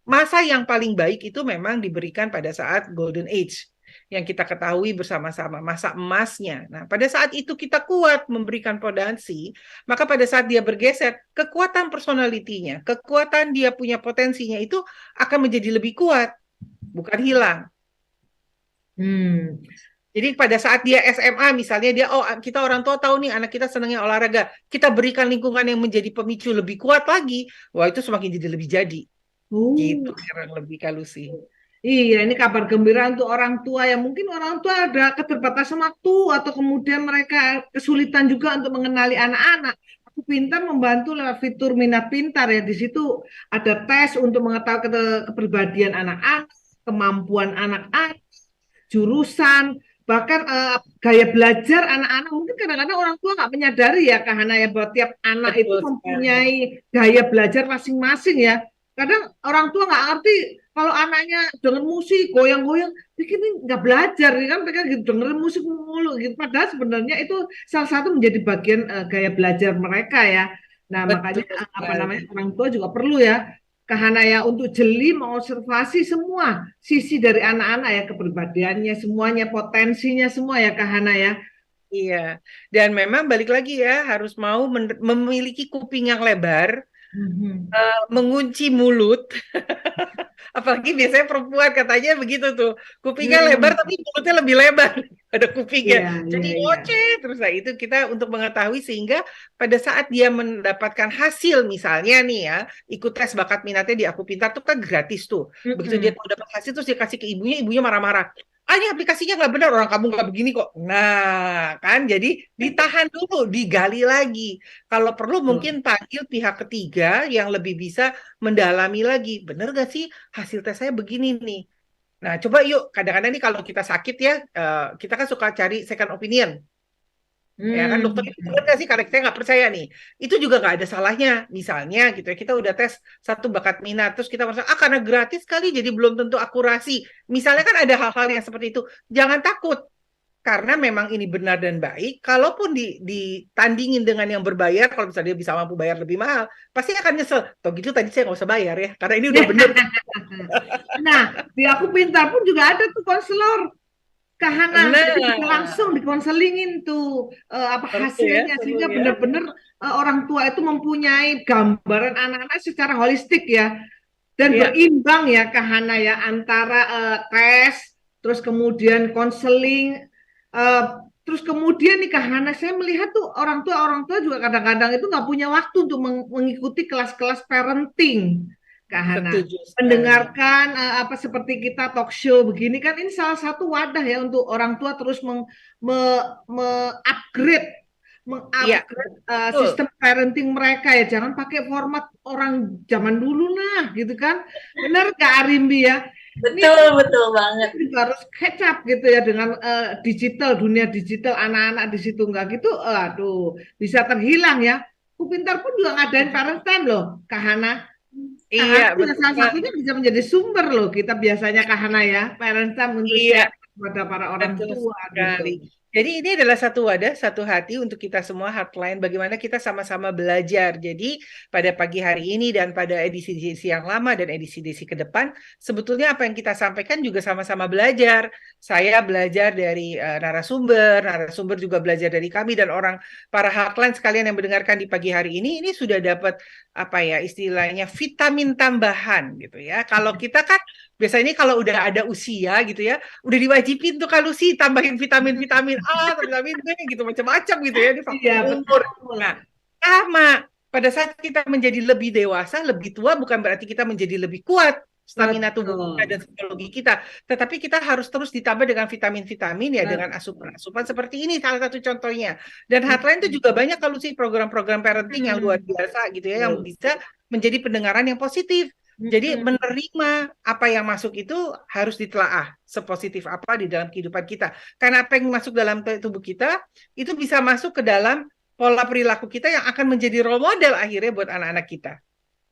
masa yang paling baik itu memang diberikan pada saat golden age yang kita ketahui bersama-sama masa emasnya. Nah, pada saat itu kita kuat memberikan potensi, maka pada saat dia bergeser, kekuatan personalitinya, kekuatan dia punya potensinya itu akan menjadi lebih kuat, bukan hilang. Hmm. Jadi pada saat dia SMA misalnya dia kita orang tua tahu nih anak kita senangnya olahraga, kita berikan lingkungan yang menjadi pemicu lebih kuat lagi, wah itu semakin jadi lebih jadi. Gitu Oh. kurang lebih Kalusi. Iya, ini kabar gembira untuk orang tua yang mungkin orang tua ada keterbatasan waktu atau kemudian mereka kesulitan juga untuk mengenali anak-anak. Aku Pintar membantu lewat fitur Minat Pintar ya. Di situ ada tes untuk mengetahui kepribadian anak-anak, kemampuan anak-anak, jurusan, bahkan gaya belajar anak-anak. Mungkin kadang-kadang orang tua nggak menyadari ya, Kak Hana ya, bahwa tiap anak itu Betul sekali. mempunyai gaya belajar masing-masing ya. Kadang orang tua nggak ngerti kalau anaknya denger musik goyang-goyang, bikin ini nggak belajar ya kan mereka gitu dengerin musik mulu gitu. Padahal sebenarnya itu salah satu menjadi bagian gaya belajar mereka ya. Nah makanya Betul apa namanya sekali. orang tua juga perlu ya Kahana ya untuk jeli mengobservasi semua sisi dari anak-anak ya kepribadiannya semuanya potensinya semua ya Kahana ya. Iya, dan memang balik lagi ya, harus mau memiliki kuping yang lebar, Mhm. mengunci mulut. Apalagi biasanya perempuan katanya begitu tuh, kupingnya lebar Hmm, tapi mulutnya lebih lebar ada kupingnya. iya, Jadi iya, iya. ngoceh terus. Nah itu kita untuk mengetahui sehingga pada saat dia mendapatkan hasil misalnya nih ya, ikut tes bakat minatnya di Aku Pintar tuh kan gratis tuh. Begitu dia Mm-mm. mau dapat hasil terus dia kasih ke ibunya, ibunya marah-marah. Ah ini aplikasinya nggak benar, orang kamu nggak begini kok. Nah kan jadi ditahan dulu, digali lagi. Kalau perlu mungkin Tuh. panggil pihak ketiga yang lebih bisa mendalami lagi. Bener gak sih hasil tes saya begini nih? Nah, coba yuk, kadang-kadang nih kalau kita sakit ya, kita kan suka cari second opinion. Ya kan dokter Hmm. itu bener nggak sih, karena saya nggak percaya nih. Itu juga nggak ada salahnya. Misalnya gitu ya, kita udah tes satu bakat minat, terus kita merasa, ah karena gratis kali jadi belum tentu akurasi. Misalnya kan ada hal-hal yang seperti itu. Jangan takut, karena memang ini benar dan baik. Kalaupun ditandingin dengan yang berbayar, kalau misalnya dia bisa mampu bayar lebih mahal, pasti akan nyesel. Toh gitu tadi saya nggak usah bayar ya, karena ini udah bener. Nah, di Aku Pintar pun juga ada tuh konselor Kahana, jadi bisa Nah, langsung dikonselingin tuh apa seru ya, hasilnya seru sehingga ya. benar-benar orang tua itu mempunyai gambaran anak-anak secara holistik ya dan Iya, berimbang ya Kahana ya antara tes terus kemudian konseling eh, terus kemudian nih Kahana saya melihat tuh orang tua juga kadang-kadang itu nggak punya waktu untuk mengikuti kelas-kelas parenting Kahana setuju sekali. mendengarkan apa seperti kita talk show begini kan ini salah satu wadah ya untuk orang tua terus upgrade Iya, mengupgrade betul. sistem parenting mereka ya jangan pakai format orang zaman dulu nah gitu kan benar Kak Arimbi ya ini Betul, betul banget. juga harus catch up gitu ya dengan digital dunia digital anak-anak di situ nggak gitu aduh bisa terhilang ya Kupintar pun juga ngadain parent time loh Kak Hana. Iya, Juga betul salah sekali. satunya bisa menjadi sumber loh kita biasanya Kak Hana ya parent time untuk Iya, share kepada para orang betul tua gitu. sekali. Jadi ini adalah satu wadah, satu hati untuk kita semua hotline bagaimana kita sama-sama belajar. Jadi pada pagi hari ini dan pada edisi-edisi yang lama dan edisi-edisi ke depan, sebetulnya apa yang kita sampaikan juga sama-sama belajar. Saya belajar dari narasumber, narasumber juga belajar dari kami dan orang para hotline sekalian yang mendengarkan di pagi hari ini sudah dapat apa ya istilahnya vitamin tambahan gitu ya. Kalau kita kan biasanya kalau udah ada usia gitu ya udah diwajibin tuh kalau sih tambahin vitamin-vitamin A, vitamin B gitu macam-macam gitu ya di faktor Iya umur. betul. Nah, sama pada saat kita menjadi lebih dewasa, lebih tua bukan berarti kita menjadi lebih kuat stamina tubuh kita dan Betul. psikologi kita, tetapi kita harus terus ditambah dengan vitamin-vitamin ya dengan asupan-asupan seperti ini salah satu contohnya. Dan hotline itu juga banyak kalau sih program-program parenting yang luar biasa gitu ya yang Betul. bisa menjadi pendengaran yang positif. Jadi Mm-mm. menerima apa yang masuk itu harus ditelaah sepositif apa di dalam kehidupan kita. Karena apa yang masuk dalam tubuh kita itu bisa masuk ke dalam pola perilaku kita yang akan menjadi role model akhirnya buat anak-anak kita.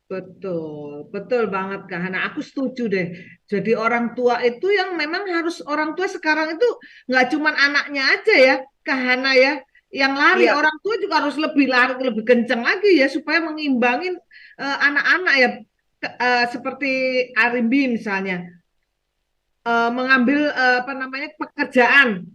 Betul, betul banget Kak Hana. Aku setuju deh. Jadi orang tua itu yang memang harus orang tua sekarang itu nggak cuman anaknya aja ya, Kak Hana ya. Yang lari Iya, orang tua juga harus lebih lari, lebih kenceng lagi ya supaya mengimbangin anak-anak ya. Seperti Arimbi misalnya mengambil apa namanya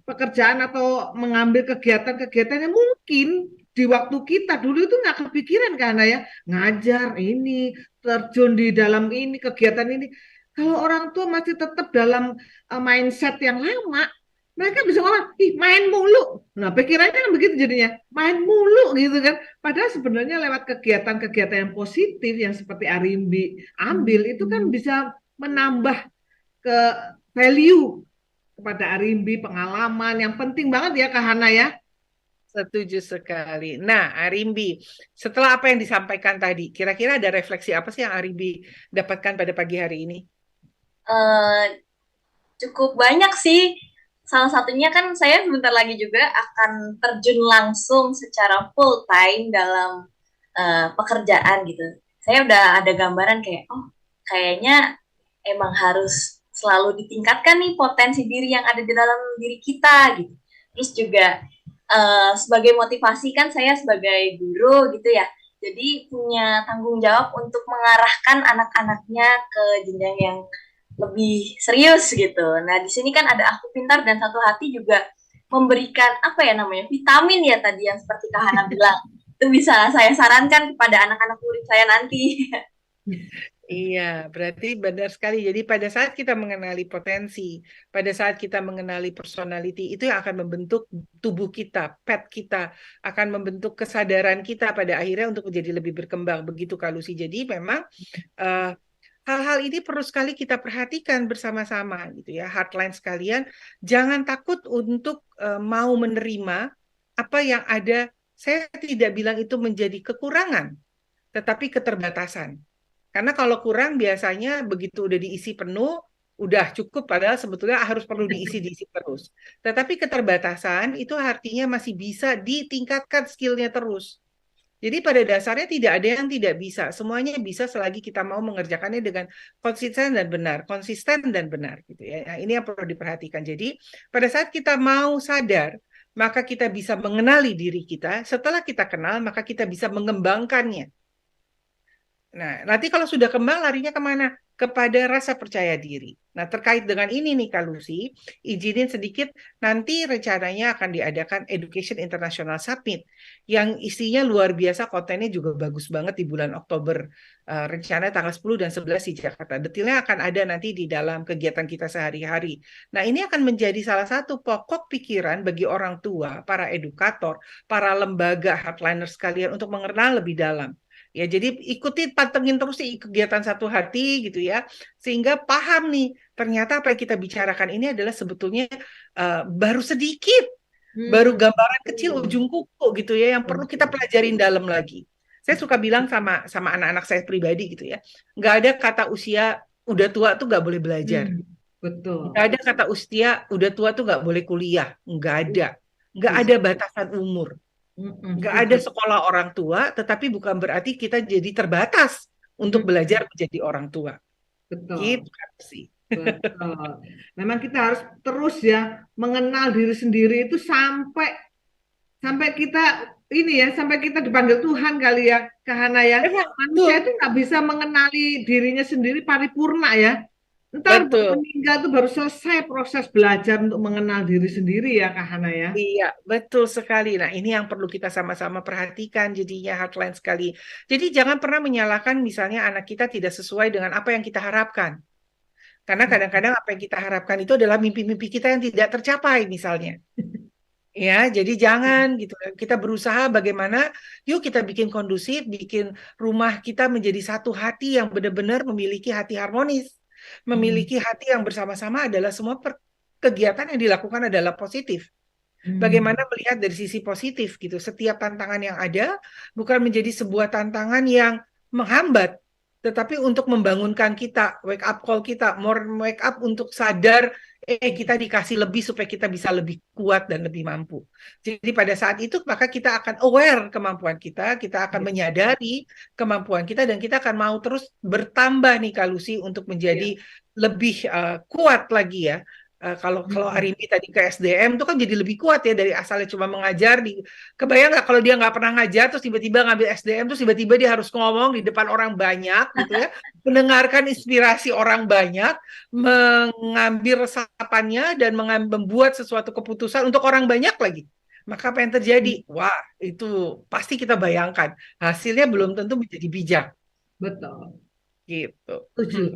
pekerjaan atau mengambil kegiatan-kegiatan yang mungkin di waktu kita dulu itu nggak kepikiran karena ya ngajar ini terjun di dalam ini kegiatan ini kalau orang tua masih tetap dalam mindset yang lama mereka bisa ngomong ih main mulu nah pikirannya kan begitu jadinya main mulu gitu kan padahal sebenarnya lewat kegiatan-kegiatan yang positif yang seperti Arimbi ambil itu kan bisa menambah ke value kepada Arimbi, pengalaman yang penting banget ya Kak Hana ya. setuju sekali. Nah, Arimbi, setelah apa yang disampaikan tadi, kira-kira ada refleksi apa sih yang Arimbi dapatkan pada pagi hari ini? Eh, Cukup banyak sih. Salah satunya kan saya sebentar lagi juga akan terjun langsung secara full time dalam pekerjaan gitu. Saya udah ada gambaran kayak, oh kayaknya emang harus selalu ditingkatkan nih potensi diri yang ada di dalam diri kita gitu. Terus juga sebagai motivasi kan saya sebagai guru gitu ya. Jadi punya tanggung jawab untuk mengarahkan anak-anaknya ke jenjang yang lebih serius gitu. Nah, di sini kan ada Aku Pintar dan Satu Hati juga memberikan apa ya namanya vitamin ya tadi yang seperti Kak Hana bilang. Itu bisa saya sarankan kepada anak-anak murid saya nanti. Iya, berarti benar sekali. Jadi pada saat kita mengenali potensi, pada saat kita mengenali personality, itu yang akan membentuk tubuh kita, pet kita, akan membentuk kesadaran kita pada akhirnya untuk menjadi lebih berkembang. Begitu Kak Lucy. Jadi memang eh, hal-hal ini perlu sekali kita perhatikan bersama-sama gitu ya. Hardline sekalian, jangan takut untuk mau menerima apa yang ada. Saya tidak bilang itu menjadi kekurangan, tetapi keterbatasan. Karena kalau kurang biasanya begitu udah diisi penuh, udah cukup padahal sebetulnya harus perlu diisi terus. Tetapi keterbatasan itu artinya masih bisa ditingkatkan skillnya terus. Jadi pada dasarnya tidak ada yang tidak bisa. Semuanya bisa selagi kita mau mengerjakannya dengan konsisten dan benar gitu ya. Nah, ini yang perlu diperhatikan. Jadi pada saat kita mau sadar, maka kita bisa mengenali diri kita. Setelah kita kenal, maka kita bisa mengembangkannya. Nah, nanti kalau sudah kembang larinya kemana? Kepada rasa percaya diri. Nah, terkait dengan ini nih Kak Lucy, izinin sedikit, nanti rencananya akan diadakan Education International Summit yang isinya luar biasa, kontennya juga bagus banget di bulan Oktober. Rencana tanggal 10 dan 11 di Jakarta. Detailnya akan ada nanti di dalam kegiatan kita sehari-hari. Nah, ini akan menjadi salah satu pokok pikiran bagi orang tua, para edukator, para lembaga hardliner sekalian untuk mengenal lebih dalam. Ya, jadi ikuti, pantengin terus sih kegiatan satu hati gitu ya, sehingga paham nih, ternyata apa yang kita bicarakan ini adalah sebetulnya baru sedikit, baru gambaran kecil ujung kuku gitu ya, yang perlu kita pelajarin dalam lagi. Saya suka bilang sama anak-anak saya pribadi gitu ya, nggak ada kata usia udah tua tuh nggak boleh belajar, Betul. nggak ada kata usia udah tua tuh nggak boleh kuliah, nggak ada batasan umur. Nggak ada sekolah orang tua, tetapi bukan berarti kita jadi terbatas untuk belajar menjadi orang tua. Betul. Gitu kan sih. Betul. Memang kita harus terus ya mengenal diri sendiri itu sampai sampai kita ini ya, sampai kita dipanggil Tuhan kali ya, Kahana ya. Manusia Betul, itu nggak bisa mengenali dirinya sendiri paripurna ya. Ntar baru betul. meninggal tuh baru selesai proses belajar untuk mengenal diri sendiri ya, Kahana ya. Iya, betul sekali. Nah, ini yang perlu kita sama-sama perhatikan jadinya hardline sekali. Jadi jangan pernah menyalahkan misalnya anak kita tidak sesuai dengan apa yang kita harapkan. Karena kadang-kadang apa yang kita harapkan itu adalah mimpi-mimpi kita yang tidak tercapai misalnya. Ya, jadi jangan gitu. Kita berusaha bagaimana, yuk kita bikin kondusif, bikin rumah kita menjadi satu hati yang benar-benar memiliki hati harmonis, memiliki hati yang bersama-sama adalah semua kegiatan yang dilakukan adalah positif. Bagaimana melihat dari sisi positif gitu. Setiap tantangan yang ada bukan menjadi sebuah tantangan yang menghambat, tetapi untuk membangunkan kita, wake up call kita, more wake up untuk sadar, kita dikasih lebih supaya kita bisa lebih kuat dan lebih mampu. Jadi pada saat itu maka kita akan aware kemampuan kita akan menyadari kemampuan kita dan kita akan mau terus bertambah nih Kak Lucy untuk menjadi lebih kuat lagi ya. Kalau Arimbi tadi ke SDM itu kan jadi lebih kuat ya dari asalnya cuma mengajar kebayang nggak kalau dia nggak pernah ngajar terus tiba-tiba ngambil SDM terus tiba-tiba dia harus ngomong di depan orang banyak gitu ya, mendengarkan inspirasi orang banyak, mengambil resapannya dan membuat sesuatu keputusan untuk orang banyak lagi, maka apa yang terjadi? Wah, itu pasti kita bayangkan hasilnya belum tentu menjadi bijak Betul. gitu. Setuju.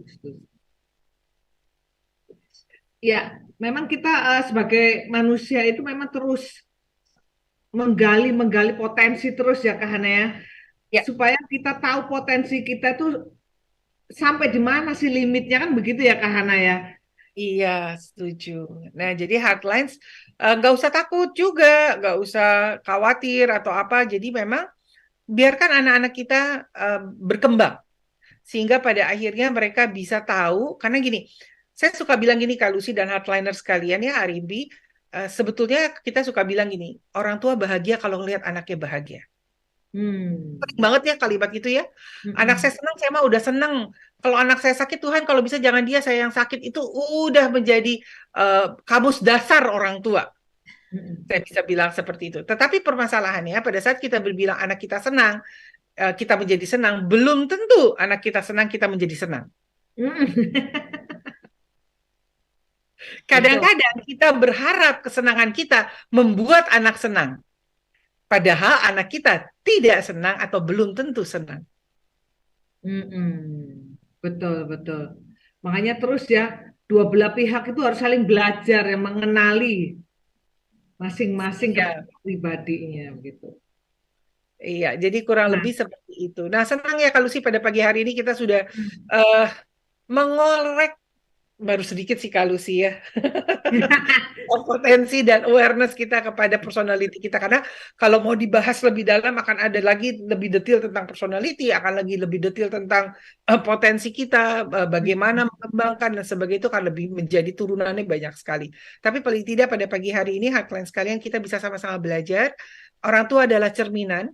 Ya, memang kita sebagai manusia itu memang terus menggali potensi terus ya Kak Hana ya. Ya. Supaya kita tahu potensi kita tuh sampai di mana sih limitnya kan begitu ya Kak Hana ya. Iya, setuju. Nah, jadi hardlines nggak usah takut juga, nggak usah khawatir atau apa. Jadi memang biarkan anak-anak kita berkembang. Sehingga pada akhirnya mereka bisa tahu, karena gini, saya suka bilang gini Kak Lucy dan hardliner sekalian ya, Arimbi, sebetulnya kita suka bilang gini, orang tua bahagia kalau ngelihat anaknya bahagia. Sering banget ya kalimat itu ya. Anak saya senang, saya mah udah senang. Kalau anak saya sakit, Tuhan kalau bisa jangan dia, saya yang sakit. Itu udah menjadi kamus dasar orang tua. Saya bisa bilang seperti itu. Tetapi permasalahannya pada saat kita berbilang anak kita senang, kita menjadi senang, belum tentu anak kita senang, kita menjadi senang. betul. Kadang-kadang kita berharap kesenangan kita membuat anak senang. Padahal anak kita tidak senang atau belum tentu senang. Mm-mm. Betul, betul. Makanya terus ya, dua belah pihak itu harus saling belajar ya, mengenali masing-masing Ya, pribadinya gitu. iya, jadi kurang Nah, lebih seperti itu. Nah, senang ya kalau sih pada pagi hari ini kita sudah eh, mengorek baru sedikit sih kalau sih ya kompetensi dan awareness kita kepada personality kita, karena kalau mau dibahas lebih dalam akan ada lagi lebih detail tentang personality, akan lagi lebih detail tentang potensi kita, bagaimana mengembangkan dan sebagainya, itu akan lebih menjadi turunannya banyak sekali. Tapi paling tidak pada pagi hari ini hadirin sekalian kita bisa sama-sama belajar. Orang tua adalah cerminan.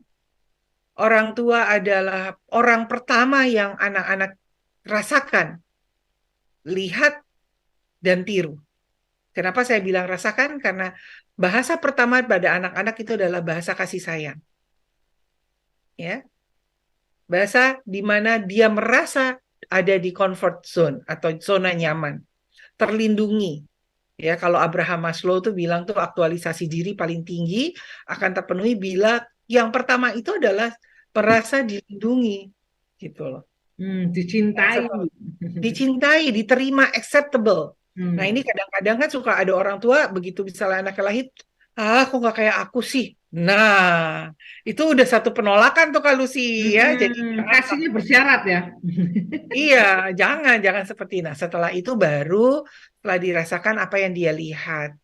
Orang tua adalah orang pertama yang anak-anak rasakan, lihat, dan tiru. Kenapa saya bilang rasakan? Karena bahasa pertama pada anak-anak itu adalah bahasa kasih sayang. Ya, bahasa di mana dia merasa ada di comfort zone atau zona nyaman, terlindungi. Ya, kalau Abraham Maslow tuh bilang tuh aktualisasi diri paling tinggi akan terpenuhi bila yang pertama itu adalah merasa dilindungi, gitu loh. Ya, dicintai. dicintai, diterima, acceptable. Nah, ini Hmm. kadang-kadang kan suka ada orang tua begitu misalnya anaknya lahir, ah, kok nggak kayak aku sih. Nah, itu udah satu penolakan tuh kalau sih ya. Jadi jangan Kasihnya bersyarat ya. iya, jangan seperti. Nah, setelah itu baru setelah dirasakan apa yang dia lihat.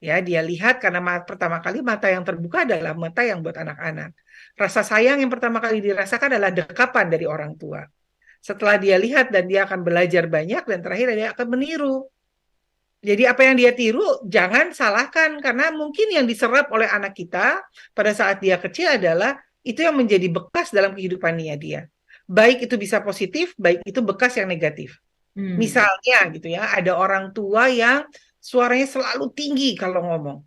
Ya, dia lihat karena pertama kali mata yang terbuka adalah mata yang buat anak-anak. Rasa sayang yang pertama kali dirasakan adalah dekapan dari orang tua. Setelah dia lihat dan dia akan belajar banyak dan terakhir dia akan meniru. Jadi apa yang dia tiru jangan salahkan karena mungkin yang diserap oleh anak kita pada saat dia kecil adalah itu yang menjadi bekas dalam kehidupannya dia. Baik itu bisa positif, baik itu bekas yang negatif. Hmm. Misalnya gitu ya, ada orang tua yang suaranya selalu tinggi kalau ngomong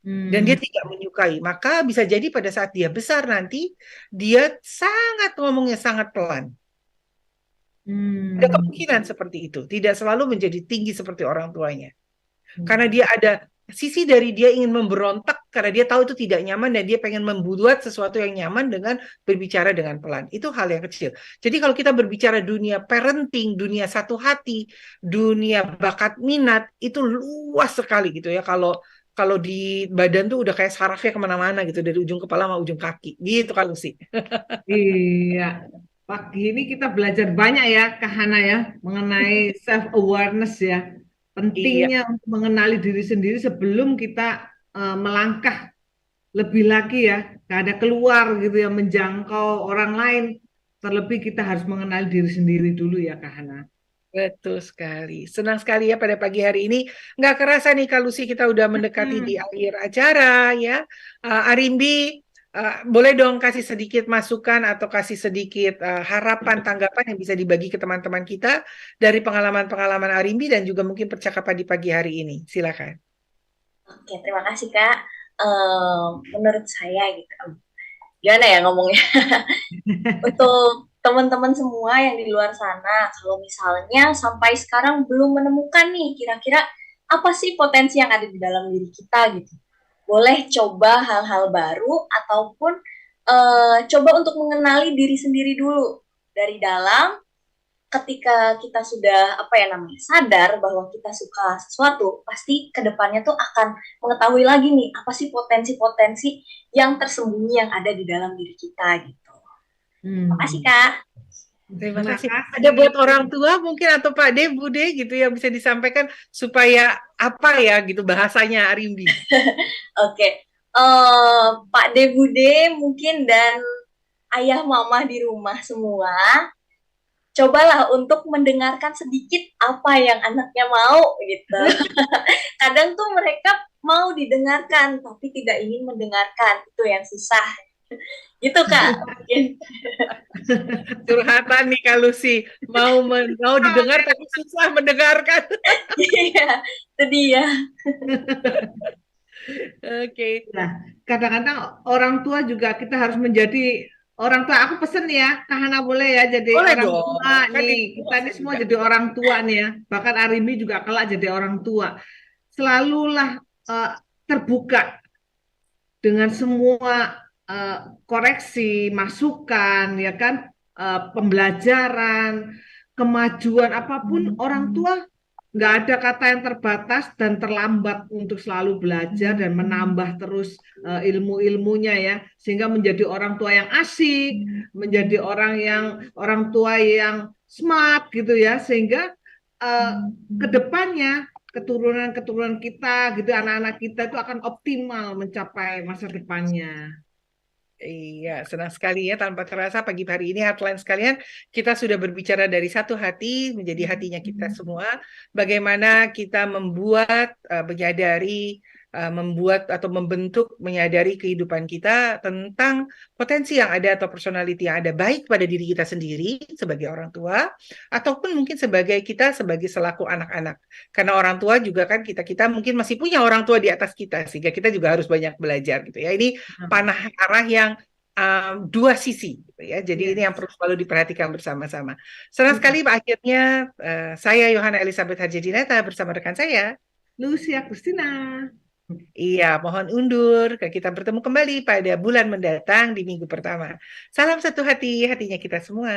dan Hmm. dia tidak menyukai, maka bisa jadi pada saat dia besar nanti dia sangat ngomongnya sangat pelan. Ada Hmm. kemungkinan seperti itu, tidak selalu menjadi tinggi seperti orang tuanya. Karena Hmm. dia ada sisi dari dia ingin memberontak karena dia tahu itu tidak nyaman dan dia pengen membuat sesuatu yang nyaman dengan berbicara dengan pelan. Itu hal yang kecil. Jadi kalau kita berbicara dunia parenting, dunia satu hati, dunia bakat minat, itu luas sekali gitu ya. Kalau kalau di badan tuh udah kayak sarafnya kemana-mana gitu dari ujung kepala sama ujung kaki gitu kalau sih. Iya, pagi ini kita belajar banyak ya, Kak Hana ya, mengenai self awareness ya. Iya, Pentingnya untuk mengenali diri sendiri sebelum kita melangkah lebih lagi ya, ada keluar gitu ya, menjangkau orang lain. Terlebih kita harus mengenali diri sendiri dulu ya, Kak Hana. betul sekali. Senang sekali ya pada pagi hari ini. Nggak kerasa nih kalau sih kita udah mendekati di Hmm. akhir acara ya. Arimbi, boleh dong kasih sedikit masukan atau kasih sedikit harapan, tanggapan yang bisa dibagi ke teman-teman kita dari pengalaman-pengalaman Arimbi dan juga mungkin percakapan di pagi hari ini. Silakan. Oke, terima kasih Kak. Menurut saya gitu, gimana ya ngomongnya? Untuk teman-teman semua yang di luar sana, kalau misalnya sampai sekarang belum menemukan nih, kira-kira apa sih potensi yang ada di dalam diri kita gitu. Boleh coba hal-hal baru ataupun coba untuk mengenali diri sendiri dulu dari dalam. Ketika kita sudah apa ya namanya sadar bahwa kita suka sesuatu, pasti kedepannya tuh akan mengetahui lagi nih apa sih potensi-potensi yang tersembunyi yang ada di dalam diri kita gitu. Makasih Hmm. Kak. Terima Terima kasih. Ada kasih. buat orang tua mungkin atau Pak De, Bude gitu yang bisa disampaikan supaya apa ya gitu bahasanya Arimbi. Oke, Pak De Bude mungkin dan ayah mama di rumah semua, cobalah untuk mendengarkan sedikit apa yang anaknya mau gitu. Kadang tuh mereka mau didengarkan tapi tidak ingin mendengarkan, itu yang susah. Gitu Kak, mungkin. Curhatan nih kalau sih mau didengar tapi susah mendengarkan. Iya, itu dia. Oke. Nah, kadang-kadang orang tua juga kita harus menjadi orang tua aku pesen nih ya, Kak Hana boleh ya jadi Boleh orang dong, tua kan nih. ini Kita ini puasa semua juga. jadi orang tua nih ya. Bahkan Arimi juga kelak jadi orang tua. Selalulah eh, terbuka dengan semua eh, koreksi, masukan, ya kan, pembelajaran, kemajuan apapun orang tua nggak ada kata yang terbatas dan terlambat untuk selalu belajar dan menambah terus ilmu-ilmunya ya, sehingga menjadi orang tua yang asik, menjadi orang tua yang smart gitu ya, sehingga eh, kedepannya keturunan-keturunan kita gitu, anak-anak kita itu akan optimal mencapai masa depannya. Iya, senang sekali ya tanpa terasa pagi hari ini headline sekalian kita sudah berbicara dari satu hati menjadi hatinya kita semua. Bagaimana kita membuat, menyadari, membuat atau membentuk, menyadari kehidupan kita tentang potensi yang ada atau personality yang ada baik pada diri kita sendiri sebagai orang tua ataupun mungkin sebagai kita sebagai selaku anak-anak. Karena orang tua juga kan kita mungkin masih punya orang tua di atas kita sehingga kita juga harus banyak belajar gitu ya. Ini panah arah yang dua sisi gitu ya. Jadi ini yang Yes. perlu selalu diperhatikan bersama-sama. Senang sekali Pak akhirnya saya Yohana Elizabeth Harjadinata bersama rekan saya. Lucia Christina. Iya, mohon undur. Kita bertemu kembali pada bulan mendatang di minggu pertama. Salam satu hati, hatinya kita semua.